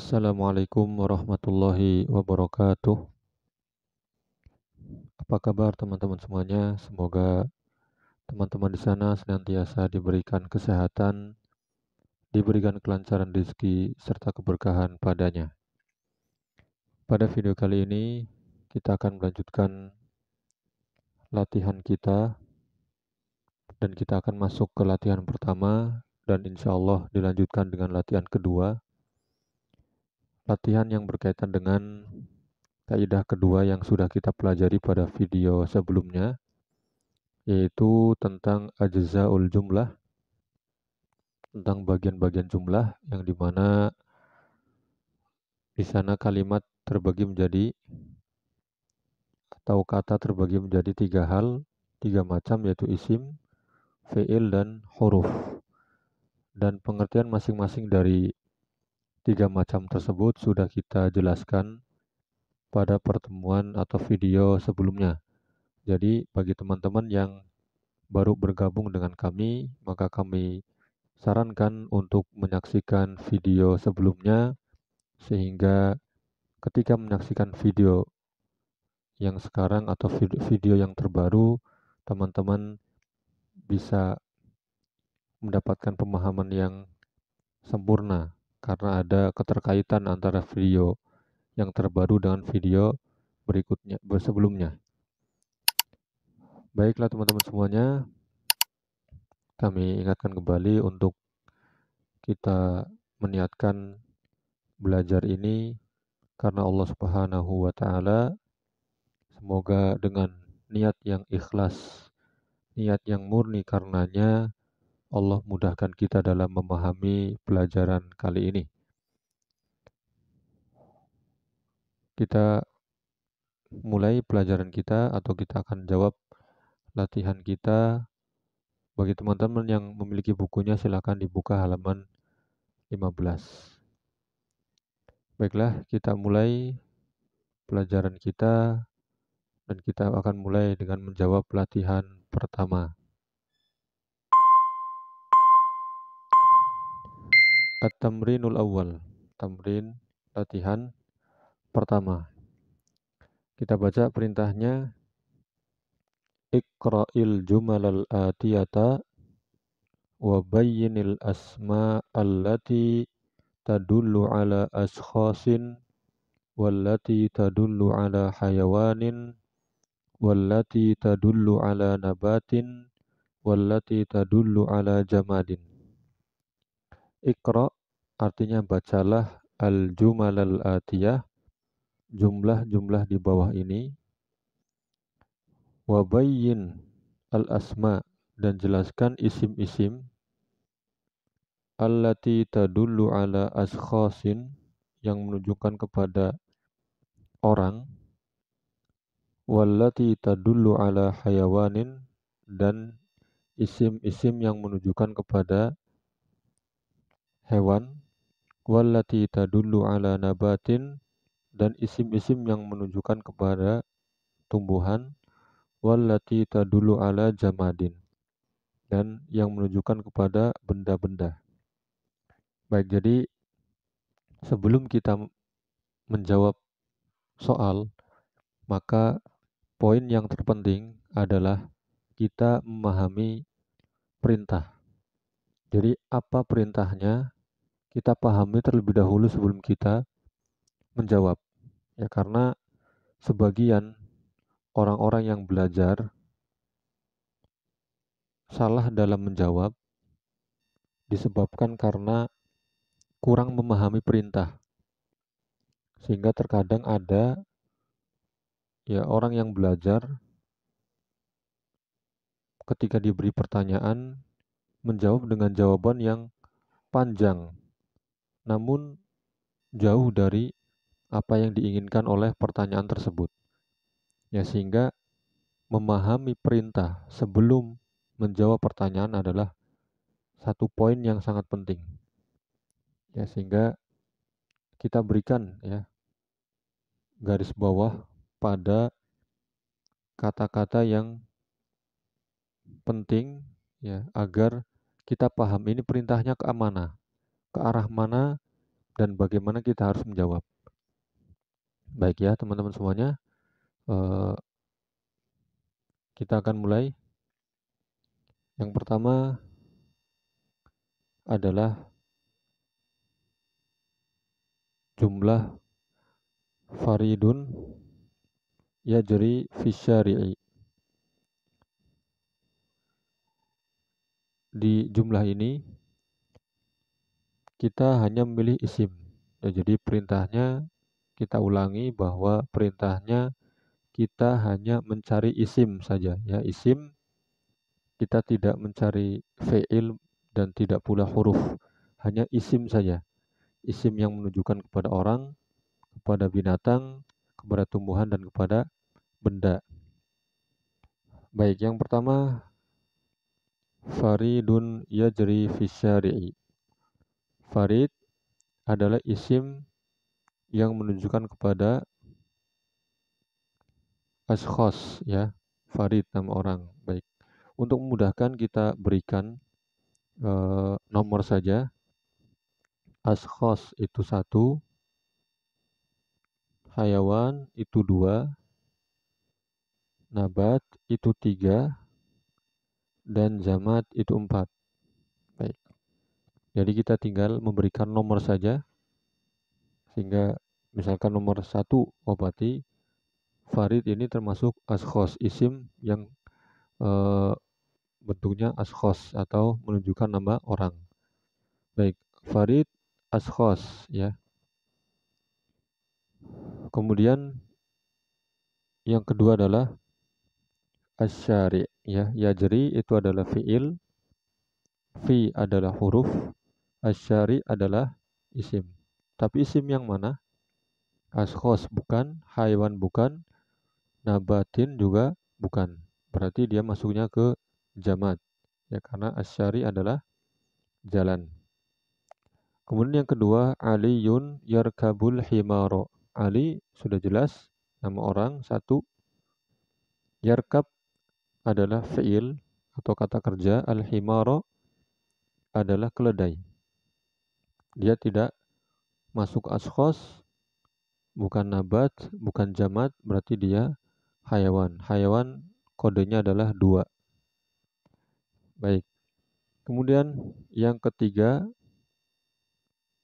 Assalamualaikum warahmatullahi wabarakatuh. Apa kabar teman-teman semuanya? Semoga teman-teman di sana senantiasa diberikan kesehatan, diberikan kelancaran rezeki, serta keberkahan padanya. Pada video kali ini, kita akan melanjutkan latihan kita, dan kita akan masuk ke latihan pertama, dan insya Allah dilanjutkan dengan latihan kedua. Latihan yang berkaitan dengan kaidah kedua yang sudah kita pelajari pada video sebelumnya, yaitu tentang ajzaul jumlah, tentang bagian-bagian jumlah yang dimana di sana kalimat terbagi menjadi atau kata terbagi menjadi tiga macam, yaitu isim, fi'il, dan huruf. Dan pengertian masing-masing dari tiga macam tersebut sudah kita jelaskan pada pertemuan atau video sebelumnya. Jadi bagi teman-teman yang baru bergabung dengan kami, maka kami sarankan untuk menyaksikan video sebelumnya, sehingga ketika menyaksikan video yang sekarang atau video yang terbaru, teman-teman bisa mendapatkan pemahaman yang sempurna karena ada keterkaitan antara video yang terbaru dengan video berikutnya, sebelumnya. Baiklah teman-teman semuanya, kami ingatkan kembali untuk kita meniatkan belajar ini karena Allah Subhanahu wa taala. Semoga dengan niat yang ikhlas, niat yang murni karenanya, Allah mudahkan kita dalam memahami pelajaran kali ini. Kita mulai pelajaran kita, atau kita akan jawab latihan kita. Bagi teman-teman yang memiliki bukunya, silakan dibuka halaman 15. Baiklah, kita mulai pelajaran kita, dan kita akan mulai dengan menjawab latihan pertama. At-tamrinul awal, tamrin latihan pertama. Kita baca perintahnya. Iqra'il jumalal atiyata wa bayyinil asma allati tadullu ala ashkhasin wallati tadullu ala hayawanin wallati tadullu ala nabatin wallati tadullu ala jamadin. Iqra' artinya bacalah al-jumalal atiyah, jumlah-jumlah di bawah ini. Wabayyin al-asma, dan jelaskan isim-isim. Allati tadullu ala ashkhasin, yang menunjukkan kepada orang. Wallati tadullu ala hayawanin, dan isim-isim yang menunjukkan kepada hewan. Wallati tadullu ala nabatin, dan isim-isim yang menunjukkan kepada tumbuhan. Wallati tadullu ala jamadin, dan yang menunjukkan kepada benda-benda. Baik, jadi sebelum kita menjawab soal, maka poin yang terpenting adalah kita memahami perintah. Jadi apa perintahnya kita pahami terlebih dahulu sebelum kita menjawab. Ya, karena sebagian orang-orang yang belajar salah dalam menjawab disebabkan karena kurang memahami perintah. Sehingga terkadang ada ya orang yang belajar ketika diberi pertanyaan menjawab dengan jawaban yang panjang, namun jauh dari apa yang diinginkan oleh pertanyaan tersebut. Ya, sehingga memahami perintah sebelum menjawab pertanyaan adalah satu poin yang sangat penting. Ya, sehingga kita berikan ya garis bawah pada kata-kata yang penting ya, agar kita paham ini perintahnya ke mana, ke arah mana, dan bagaimana kita harus menjawab. Baik ya teman-teman semuanya, kita akan mulai. Yang pertama adalah jumlah faridun yajri fi syari'i. Di jumlah ini kita hanya memilih isim. Ya, jadi perintahnya kita ulangi bahwa perintahnya kita hanya mencari isim saja. Ya, isim kita tidak mencari fi'il dan tidak pula huruf. Hanya isim saja. Isim yang menunjukkan kepada orang, kepada binatang, kepada tumbuhan dan kepada benda. Baik, yang pertama faridun yajri fi syari'i. Farid adalah isim yang menunjukkan kepada ashkhos, ya. Farid nama orang. Baik. Untuk memudahkan kita berikan nomor saja. Ashkhos itu 1, hayawan itu 2, nabat itu 3, dan jamat itu 4. Baik. Jadi kita tinggal memberikan nomor saja, sehingga misalkan nomor 1, berarti farid ini termasuk ashkhos, isim yang bentuknya ashkhos atau menunjukkan nama orang. Baik, farid ashkhos, ya. Kemudian yang kedua adalah asyari, ya. Yajri itu adalah fiil, fi adalah huruf, asyari adalah isim. Tapi isim yang mana? Ashkhos bukan, haywan bukan, nabatin juga bukan. Berarti dia masuknya ke jamat, ya, karena asyari adalah jalan. Kemudian yang kedua, Aliyun yarkabul himaro. Ali sudah jelas, nama orang 1. Yarkab adalah fi'il atau kata kerja. Al-himaro adalah keledai. Dia tidak masuk ashkhos, bukan nabat, bukan jamat, berarti dia hayawan. Hayawan kodenya adalah 2. Baik. Kemudian yang ketiga,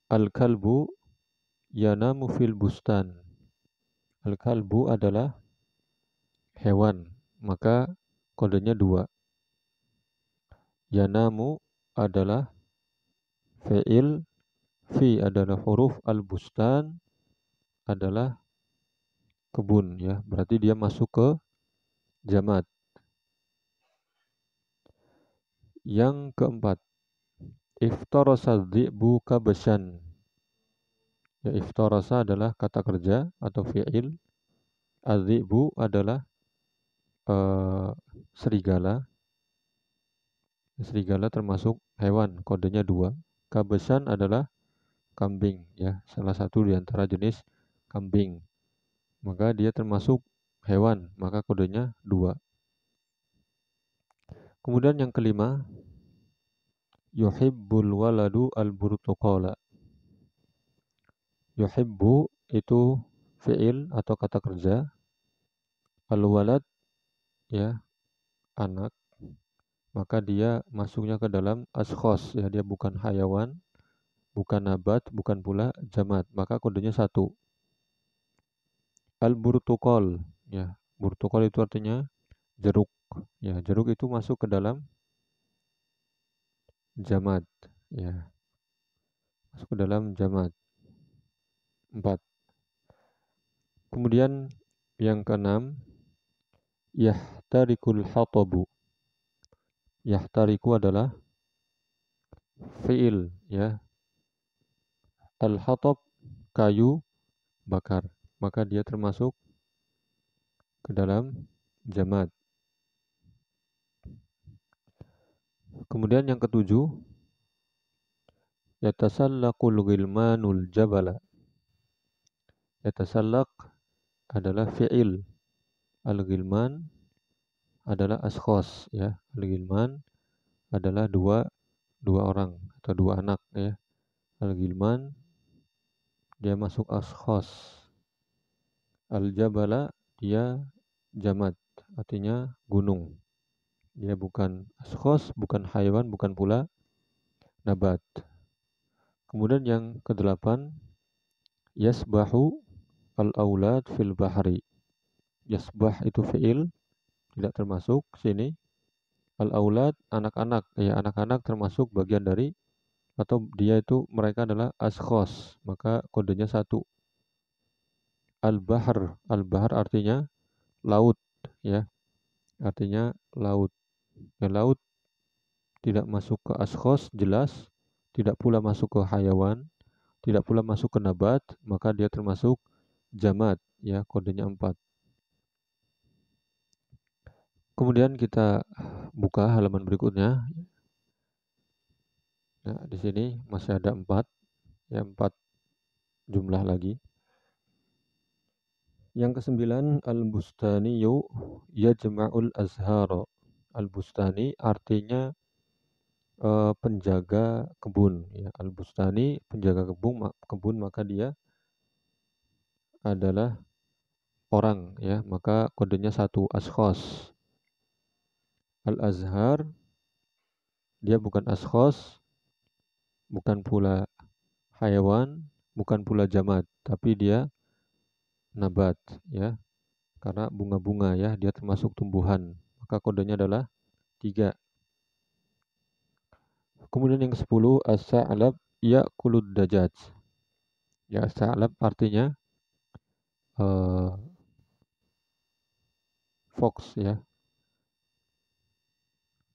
al-kalbu yanamu fil bustan. Al-kalbu adalah hewan, maka kodenya 2. Yanamu adalah fi'il, fi adalah huruf, al-bustan adalah kebun, ya. Berarti dia masuk ke jamat. Yang keempat, iftarasa dzi'bu kabashan. Ya, iftarasa adalah kata kerja atau fi'il. Az-dzi'bu adalah serigala. Serigala termasuk hewan, kodenya 2. Kabashan adalah kambing, ya, salah satu di antara jenis kambing. Maka dia termasuk hewan, maka kodenya 2. Kemudian yang kelima, yuhibbul waladu al-burtuqala. Yuhibbu itu fi'il atau kata kerja. Al-walad, ya, anak. Maka dia masuknya ke dalam ashkhos, ya, dia bukan hayawan, bukan nabat, bukan pula jamat, maka kodenya 1. Al-burtuqal, ya. Burtuqal itu artinya jeruk, ya. Jeruk itu masuk ke dalam jamat, ya. Masuk ke dalam jamat. 4. Kemudian yang keenam, yahtarikul hatabu. Yahtariku adalah fi'il, ya. Al-hatab kayu bakar, maka dia termasuk ke dalam jamat. Kemudian yang ketujuh, yatasallaqul ghilmanul jabala. Yatasallaq adalah fi'il. Al-ghilman adalah ashkhos, ya. Al-ghilman adalah dua orang atau 2 anak, ya. Al-ghilman dia masuk ashkhos. Al-jabala dia jamad, artinya gunung. Dia bukan ashkhos, bukan haywan, bukan pula nabat. Kemudian yang kedelapan, yasbahu al-aulad fil bahri. Yasbah itu fi'il, tidak termasuk sini. Al-aulad anak-anak, ya anak-anak termasuk bagian dari atau dia itu mereka adalah ashkhos, maka kodenya 1. Al-bahr artinya laut, ya, artinya laut. Ya, laut tidak masuk ke ashkhos jelas, tidak pula masuk ke hayawan, tidak pula masuk ke nabat, maka dia termasuk jamad, ya, kodenya 4. Kemudian kita buka halaman berikutnya. Nah, di sini masih ada 4, ya 4 jumlah lagi. Yang ke-9, al-bustaniyu yajma'ul azhara. Al-bustani artinya penjaga kebun, ya. Al-bustani penjaga kebun, maka dia adalah orang, ya, maka kodenya 1 ashkhos. Al-azhar dia bukan ashkhos, bukan pula hayawan, bukan pula jamad, tapi dia nabat, ya, karena bunga-bunga, ya, dia termasuk tumbuhan, maka kodenya adalah 3. Kemudian yang ke-10, as-sa'lab ya'kulud dajaj. Ya, sa'lab artinya fox, ya.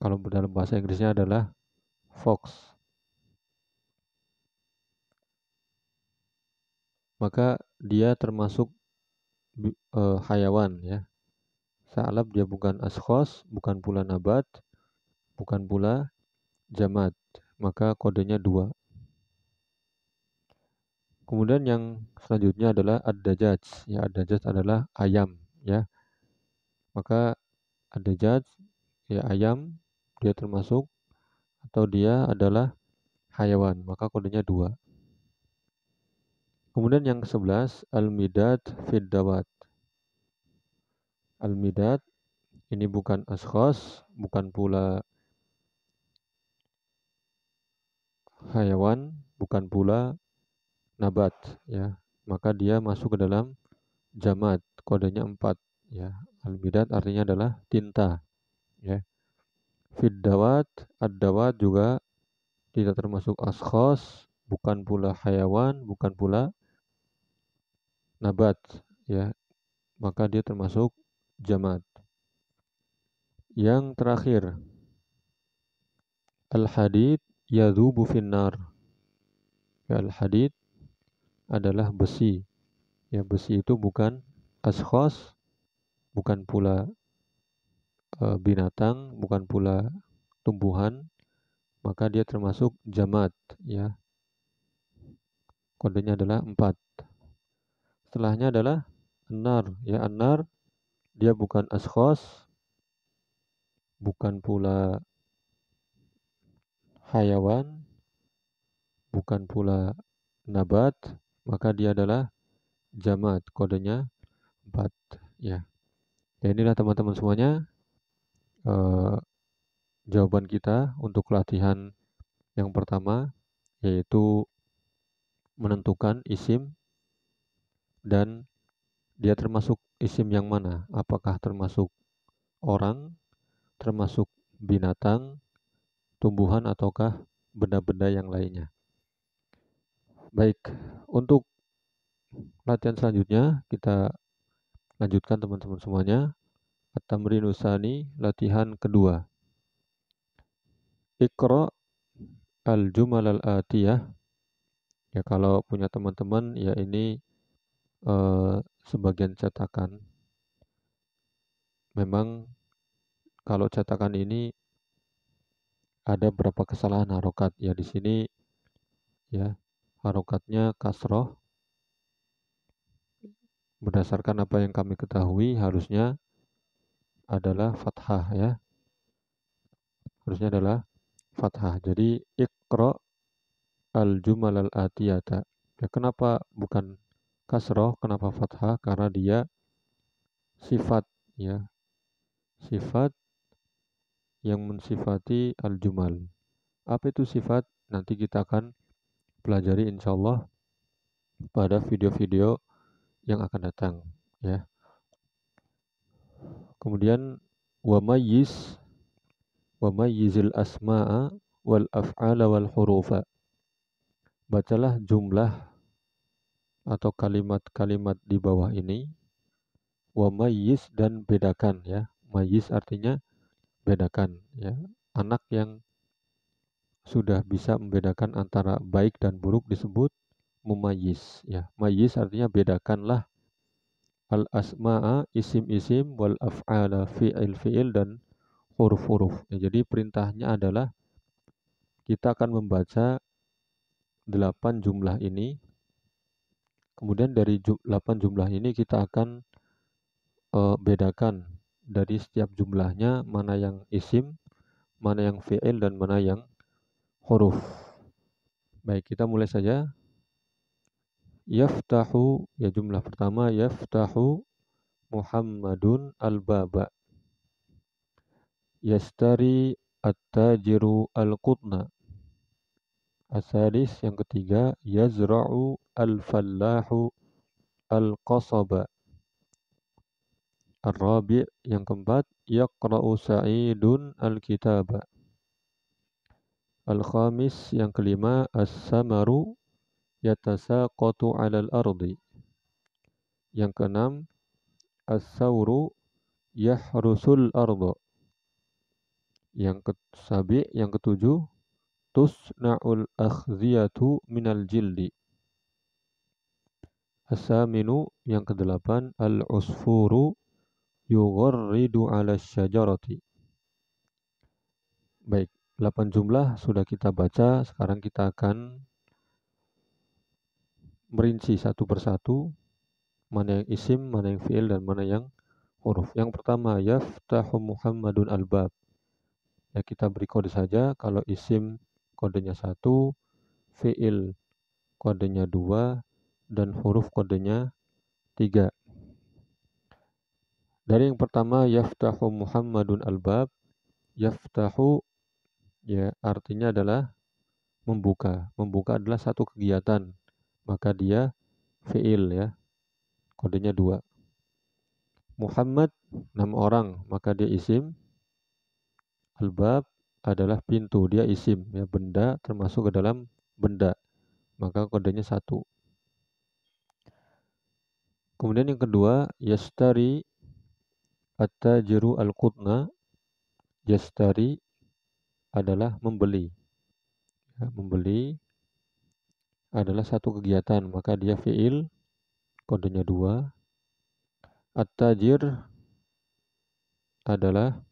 Kalau dalam bahasa Inggrisnya adalah fox. Maka dia termasuk hayawan, ya. Sa'lab dia bukan ashkhos, bukan pula nabat, bukan pula jamad, maka kodenya 2. Kemudian yang selanjutnya adalah ad-dajaj. Ya, ad-dajaj adalah ayam, ya. Maka ad-dajaj, ya, ayam, dia termasuk atau dia adalah hayawan, maka kodenya 2. Kemudian yang ke-11, al-midad fid dawat. Al-midad ini bukan ashkhos, bukan pula hayawan, bukan pula nabat, ya. Maka dia masuk ke dalam jamad, kodenya 4, ya. Al-midad artinya adalah tinta, ya. Fid dawat, ad-dawat juga tidak termasuk ashkhos, bukan pula hayawan, bukan pula nabat, ya. Maka dia termasuk jamad. Yang terakhir, al-hadid yadhubu finnar. Ya, al-hadid adalah besi. Ya, besi itu bukan ashkhos, bukan pula binatang, bukan pula tumbuhan, maka dia termasuk jamad, ya. Kodenya adalah 4. Setelahnya adalah an-nar, ya. An-nar dia bukan ashkhos, bukan pula hayawan, bukan pula nabat, maka dia adalah jamad, kodenya 4, ya. Ya, inilah teman-teman semuanya jawaban kita untuk latihan yang pertama, yaitu menentukan isim dan dia termasuk isim yang mana, apakah termasuk orang, termasuk binatang, tumbuhan, ataukah benda-benda yang lainnya. Baik, untuk latihan selanjutnya kita lanjutkan teman-teman semuanya. At-tamrin tsani, latihan kedua. Iqra al-jumal al-atiyah. Ya, kalau punya teman-teman, ya ini sebagian cetakan. Memang kalau cetakan ini ada beberapa kesalahan harokat, ya. Di sini, ya, harokatnya kasroh. Berdasarkan apa yang kami ketahui harusnya adalah fathah, ya. Harusnya adalah fathah. Jadi iqra al-jumal al-atiyata. Ya, kenapa bukan kasroh, kenapa fathah? Karena dia sifat, ya, sifat yang mensifati al-jumal. Apa itu sifat? Nanti kita akan pelajari insyaallah pada video-video yang akan datang, ya. Kemudian wa mayyizil asma'a wal af'ala wal hurufa. Bacalah jumlah atau kalimat-kalimat di bawah ini, wa mayyiz, dan bedakan, ya. Mayyiz artinya bedakan, ya. Anak yang sudah bisa membedakan antara baik dan buruk disebut mumayyiz, ya. Mayyiz artinya bedakanlah al asma'a, isim-isim, wal af'ala, fi'il-fi'il, dan huruf-huruf. Ya, jadi perintahnya adalah kita akan membaca 8 jumlah ini. Kemudian dari 8 jumlah ini kita akan bedakan dari setiap jumlahnya mana yang isim, mana yang fi'il, dan mana yang huruf. Baik, kita mulai saja. Yaftahu, ya, jumlah pertama, yaftahu Muhammadun al-baba. Yastari at-tajiru al-qutna. Asalis, yang ketiga, yazra'u al-fallahu al-qasaba. Ar-rabi', yang keempat, yaqra'u sa'idun al-kitaba. Al-khamis, yang kelima, as-samaru yatasaqatu 'alal ardi. Yang keenam, as-sawru yahrusul arda. Yang ketujuh, tusna'ul akhziyatu minal jildi. As-saminu, yang kedelapan, al-usfuru yugharridu 'ala syajarati. Baik, 8 jumlah sudah kita baca. Sekarang kita akan merinci satu persatu mana yang isim, mana yang fi'il, dan mana yang huruf. Yang pertama, yaftahu Muhammadun al-bab. Ya, kita beri kode saja. Kalau isim kodenya 1, fi'il kodenya 2, dan huruf kodenya 3. Dari yang pertama, yaftahu Muhammadun al-bab. Yaftahu, ya, artinya adalah membuka. Membuka adalah satu kegiatan, maka dia fi'il, ya, kodenya 2. Muhammad, nama orang, maka dia isim. Al-bab adalah pintu, dia isim, ya, benda, termasuk ke dalam benda, maka kodenya 1. Kemudian yang kedua, yastari at-tajiru al-qutna. Yastari adalah membeli, ya, membeli adalah satu kegiatan, maka dia fi'il, kodenya 2. At-tajir adalah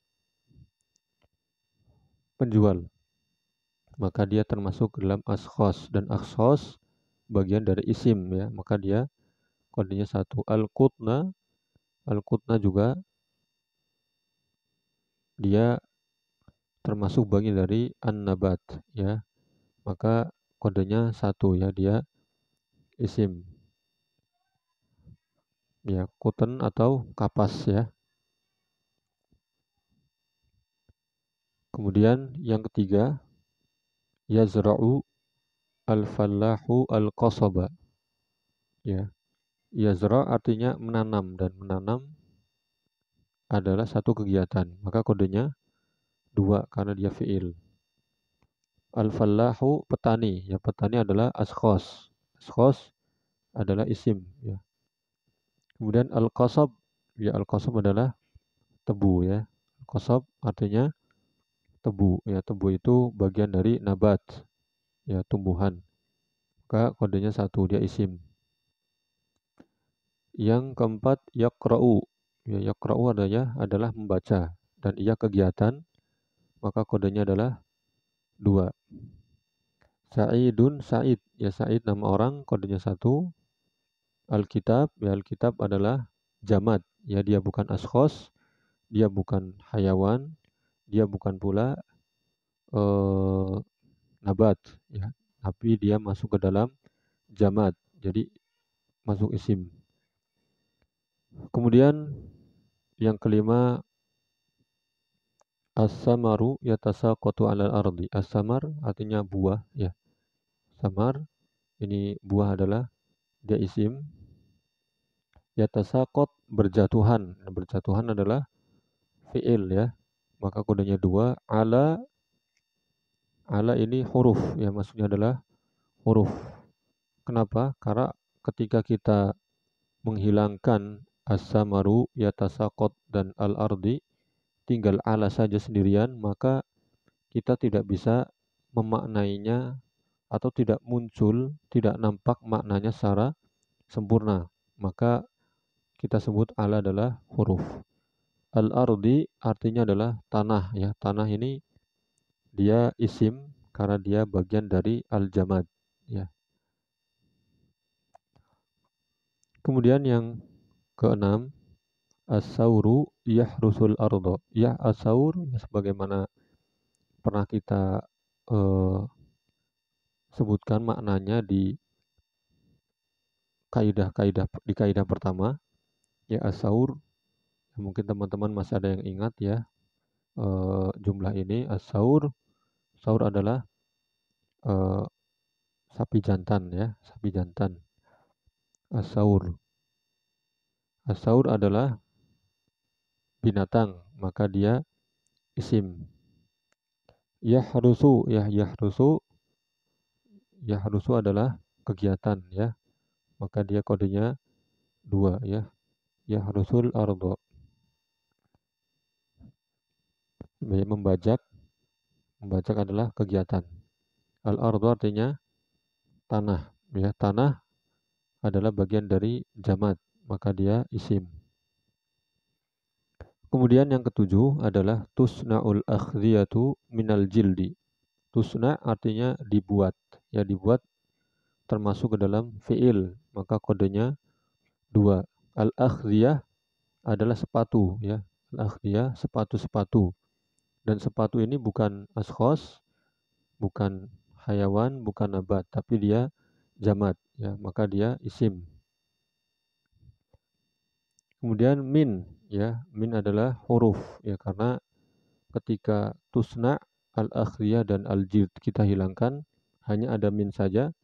penjual, maka dia termasuk dalam ashkhos, dan ashkhos bagian dari isim, ya, maka dia kodenya 1. Al-qutna juga dia termasuk bagian dari an-nabat, ya, maka kodenya 1, ya, dia isim, ya, kuten atau kapas, ya. Kemudian yang ketiga, yazra'u al-fallahu al-qasaba, ya. Yazra' artinya menanam, dan menanam adalah satu kegiatan, maka kodenya 2 karena dia fi'il. Al-fallahu petani, ya, petani adalah ashkhos. Ashkhos adalah isim, ya. Kemudian al-qasab, ya, al-qasab adalah tebu, ya. Qasab artinya tebu, ya, tebu itu bagian dari nabat, ya, tumbuhan. Maka kodenya 1, dia isim. Yang keempat, yaqra'u. Ya, yaqra'u adalah membaca, dan ia kegiatan, maka kodenya adalah 2. Sa'idun, Sa'id, ya, Sa'id nama orang, kodenya 1. Alkitab, ya, Alkitab adalah jamad, ya, dia bukan ashkhos, dia bukan hayawan, dia bukan pula nabat, ya, tapi dia masuk ke dalam jamad, jadi masuk isim. Kemudian yang kelima, as-samaru yatasaqatu 'alal ardi. As-samar artinya buah ya. Samar ini buah adalah dia isim. Yatasaqat berjatuhan. Berjatuhan adalah fi'il ya. Maka kodenya 2. Ala ini huruf ya, maksudnya adalah huruf. Kenapa? Karena ketika kita menghilangkan as-samaru yatasaqat dan al-ardi, tinggal ala saja sendirian, maka kita tidak bisa memaknainya atau tidak muncul, tidak nampak maknanya secara sempurna. Maka kita sebut ala adalah huruf. Al-ardi artinya adalah tanah ya. Tanah ini dia isim karena dia bagian dari al-jamad ya. Kemudian yang keenam, as-sauru yahrusul ardo. Ya, as-saur sebagaimana pernah kita sebutkan maknanya di kaidah pertama ya. As-saur mungkin teman-teman masih ada yang ingat ya, jumlah ini. As-saur, saur adalah eh, sapi jantan ya, sapi jantan. As-saur, as-saur adalah binatang, maka dia isim. Yahrusu ya, yahrusu adalah kegiatan ya, maka dia kodenya 2 ya. Yahrusul ardo, membajak. Membajak adalah kegiatan. Al-ardo artinya tanah ya. Tanah adalah bagian dari jamad, maka dia isim. Kemudian yang ketujuh adalah tusna'ul akhdhiyatu minal jildi. Tusna artinya dibuat ya, dibuat termasuk ke dalam fi'il, maka kodenya 2. Al-akhdhiyah adalah sepatu ya. Al-akhdhiyah sepatu-sepatu. Dan sepatu ini bukan ashkhos, bukan hayawan, bukan nabat, tapi dia jamad ya, maka dia isim. Kemudian min ya, min adalah huruf ya, karena ketika tusna, al-akhdhiyah dan al-jild kita hilangkan, hanya ada min saja,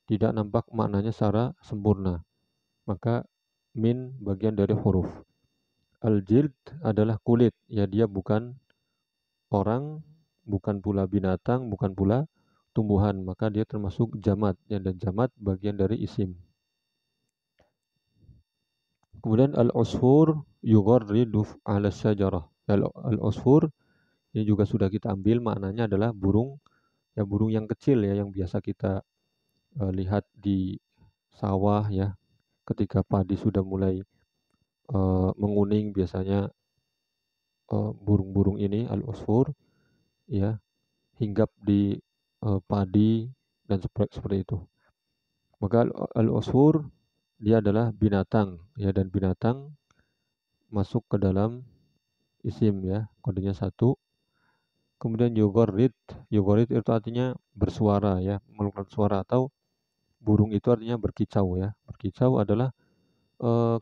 tidak nampak maknanya secara sempurna. Maka min bagian dari huruf. Al-jild adalah kulit ya, dia bukan orang, bukan pula binatang, bukan pula tumbuhan, maka dia termasuk jamad ya, dan jamad bagian dari isim. Kemudian al-usfur yugharridu 'ala syajarah. Al-usfur ini juga sudah kita ambil, maknanya adalah burung ya, burung yang kecil ya, yang biasa kita lihat di sawah ya, ketika padi sudah mulai menguning, biasanya burung-burung ini al-usfur ya hinggap di padi dan seperti itu. Maka al-usfur dia adalah binatang ya, dan binatang masuk ke dalam isim ya, kodenya 1. Kemudian yugharrid itu artinya bersuara ya, mengeluarkan suara, atau burung itu artinya berkicau ya. Berkicau adalah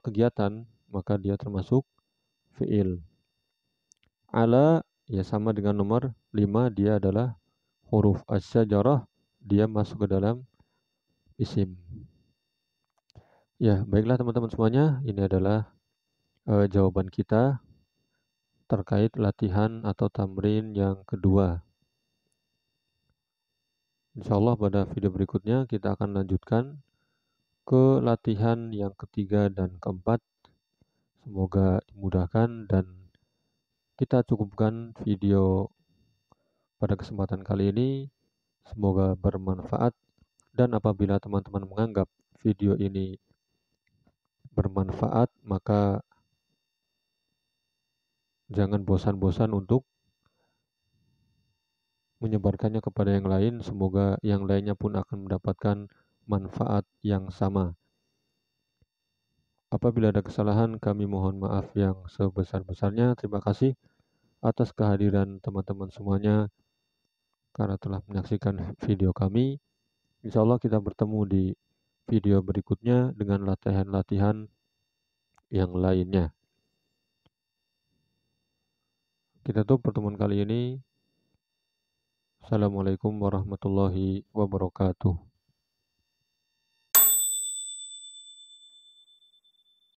kegiatan, maka dia termasuk fi'il. Ala ya sama dengan nomor 5, dia adalah huruf. Asy-syajarah dia masuk ke dalam isim. Ya, baiklah teman-teman semuanya, ini adalah jawaban kita terkait latihan atau tamrin yang kedua. Insyaallah pada video berikutnya kita akan lanjutkan ke latihan yang ketiga dan keempat. Semoga dimudahkan dan kita cukupkan video pada kesempatan kali ini. Semoga bermanfaat, dan apabila teman-teman menganggap video ini bermanfaat, maka jangan bosan-bosan untuk menyebarkannya kepada yang lain. Semoga yang lainnya pun akan mendapatkan manfaat yang sama. Apabila ada kesalahan, kami mohon maaf yang sebesar-besarnya. Terima kasih atas kehadiran teman-teman semuanya karena telah menyaksikan video kami. Insya Allah kita bertemu di video berikutnya dengan latihan-latihan yang lainnya. Kita tutup pertemuan kali ini. Assalamualaikum warahmatullahi wabarakatuh.